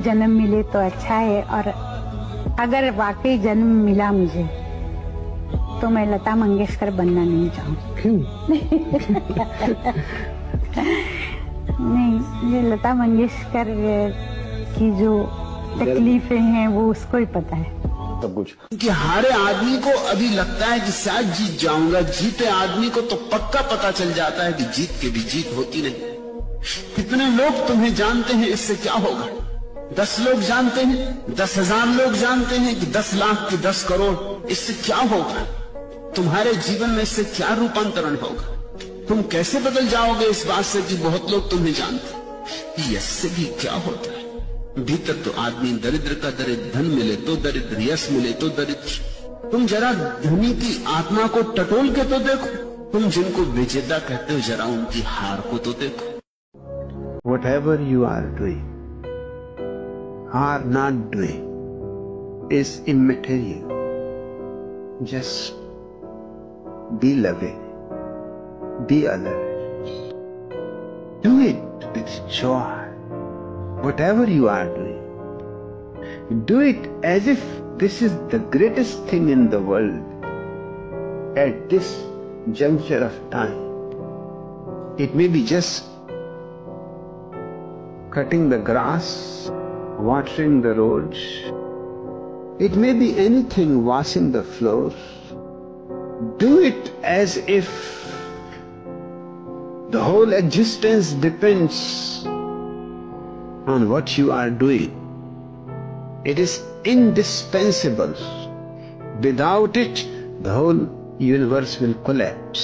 जन्म मिले तो अच्छा है, और अगर वाकई जन्म मिला मुझे तो मैं लता मंगेशकर बनना नहीं चाहूँगी। क्यों? नहीं, मुझे लता मंगेशकर की जो तकलीफें हैं वो उसको ही पता है सब कुछ। कि हारे आदमी को अभी लगता है कि शायद जीत जाऊंगा, जीते आदमी को तो पक्का पता चल जाता है कि जीत के भी जीत होती नहीं। कितने लोग तुम्हें जानते हैं, इससे क्या होगा? 10 लोग जानते हैं, 10,000 लोग जानते हैं कि 10 लाख की 10 करोड़, इससे क्या होगा? तुम्हारे जीवन में इससे क्या रूपांतरण होगा? तुम कैसे बदल जाओगे इस बात से कि बहुत लोग तुम्हें जानते हैं? इससे भी क्या होता है? भीतर तो आदमी दरिद्र का दरिद्र, धन मिले तो दरिद्र, यश मिले तो दरिद्र। तुम जरा धनी की आत्मा को टटोल के तो देखो, तुम जिनको विजेता कहते हो जरा उनकी हार को तो देखो। Whatever you are doing or not doing is immaterial. Just be loving, be alert, do it with joy. Whatever you are doing, do it as if this is the greatest thing in the world at this juncture of time. It may be just cutting the grass, watering the roads. It may be anything, washing the floors. Do it as if the whole existence depends on what you are doing. It is indispensable. Without it, the whole universe will collapse.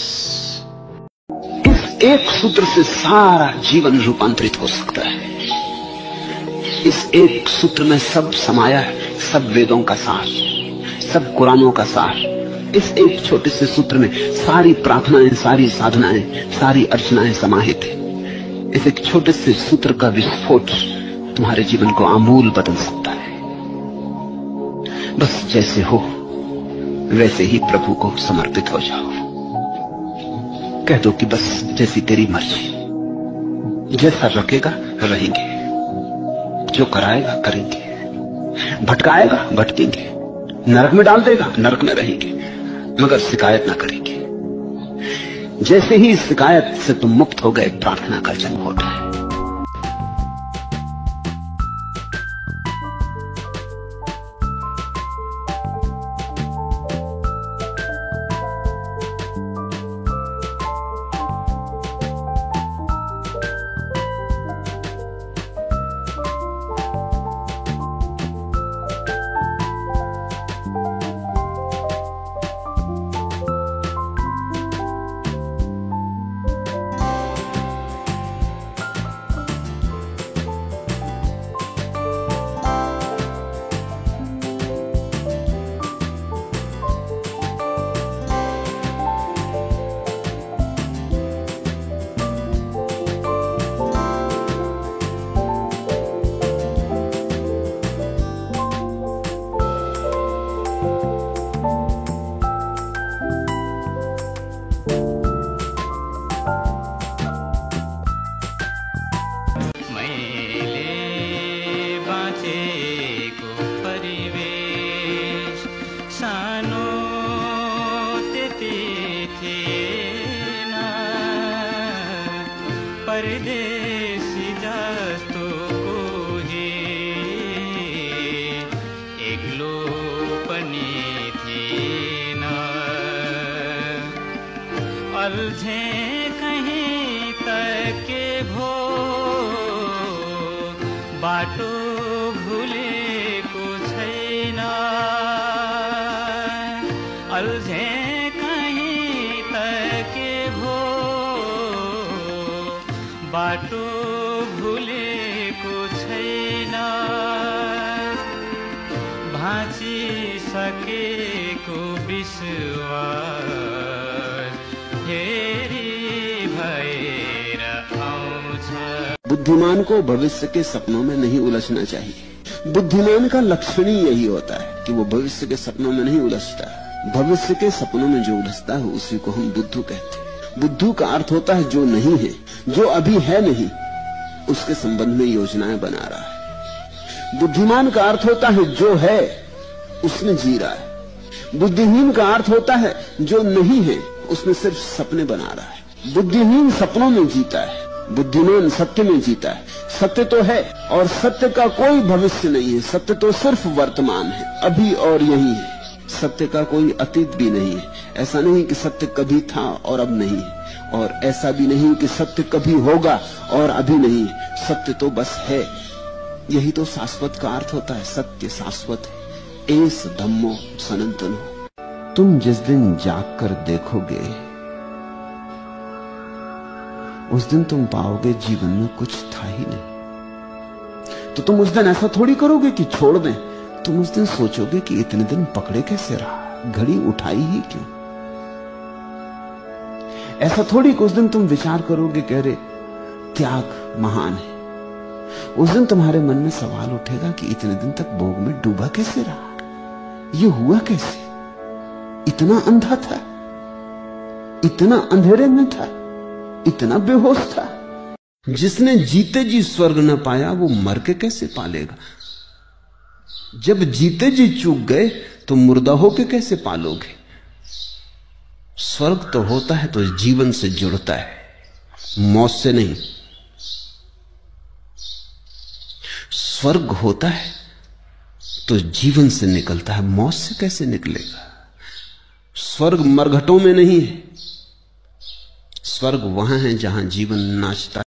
इस एक सूत्र से सारा जीवन रूपांतरित हो सकता है। इस एक सूत्र में सब समाया है, सब वेदों का सार, सब कुरानों का सार। इस एक छोटे से सूत्र में सारी प्रार्थनाएं, सारी साधनाएं, सारी अर्चनाएं समाहित है। इस एक छोटे से सूत्र का विस्फोट तुम्हारे जीवन को आमूल बदल सकता है। बस जैसे हो वैसे ही प्रभु को समर्पित हो जाओ। कह दो कि बस जैसी तेरी मर्जी, जैसा रखेगा रहेंगे, जो कराएगा करेंगे, भटकाएगा भटकेंगे, नरक में डाल देगा नरक में रहेंगे, मगर शिकायत ना करेंगे। जैसे ही शिकायत से तुम मुक्त हो गए, प्रार्थना का जन्म होता है। परदेसी जस्तो कोही एक्लो पनि थिएन, अल्झे कहीं तक के भो बाटो भुलेको छैन, अल्झे कहीं तक के भो बाटो भुलेको छैन, भाँचिसकेको विश्वास फेरि भएर आउँछ। बुद्धिमान को भविष्य के सपनों में नहीं उलझना चाहिए। बुद्धिमान का लक्षण ही यही होता है कि वो भविष्य के सपनों में नहीं उलझता है। भविष्य के सपनों में जो उलझता है उसी को हम बुद्धू कहते हैं। बुद्धू का अर्थ होता है जो नहीं है, जो अभी है नहीं, उसके संबंध में योजनाएं बना रहा है। बुद्धिमान का अर्थ होता है जो है उसमें जी रहा है। बुद्धिहीन का अर्थ होता है जो नहीं है उसमें सिर्फ सपने बना रहा है। बुद्धिहीन सपनों में जीता है, बुद्धिमान सत्य में जीता है। सत्य तो है और सत्य का कोई भविष्य नहीं है, सत्य तो सिर्फ वर्तमान है, अभी और यही है। सत्य का कोई अतीत भी नहीं है। ऐसा नहीं कि सत्य कभी था और अब नहीं है, और ऐसा भी नहीं कि सत्य कभी होगा और अभी नहीं है। सत्य तो बस है। यही तो शाश्वत का अर्थ होता है। सत्य शाश्वत है। एस धम्मो सनातनो। तुम जिस दिन जाग कर देखोगे उस दिन तुम पाओगे जीवन में कुछ था ही नहीं। तो तुम उस दिन ऐसा थोड़ी करोगे कि छोड़ दें। तुम उस दिन सोचोगे कि इतने दिन पकड़े कैसे रहा, घड़ी उठाई ही क्यों। ऐसा थोड़ी कि उस दिन तुम विचार करोगे कह रहे त्याग महान है। उस दिन तुम्हारे मन में सवाल उठेगा कि इतने दिन तक भोग में डूबा कैसे रहा, ये हुआ कैसे, इतना अंधा था, इतना अंधेरे में था, इतना बेहोश था। जिसने जीते जी स्वर्ग न पाया वो मर के कैसे पालेगा। जब जीते जी चूक गए तो मुर्दा होके कैसे पालोगे। स्वर्ग तो होता है तो जीवन से जुड़ता है, मौत से नहीं। स्वर्ग होता है तो जीवन से निकलता है, मौत से कैसे निकलेगा। स्वर्ग मरघटों में नहीं है, स्वर्ग वहां है जहां जीवन नाचता है।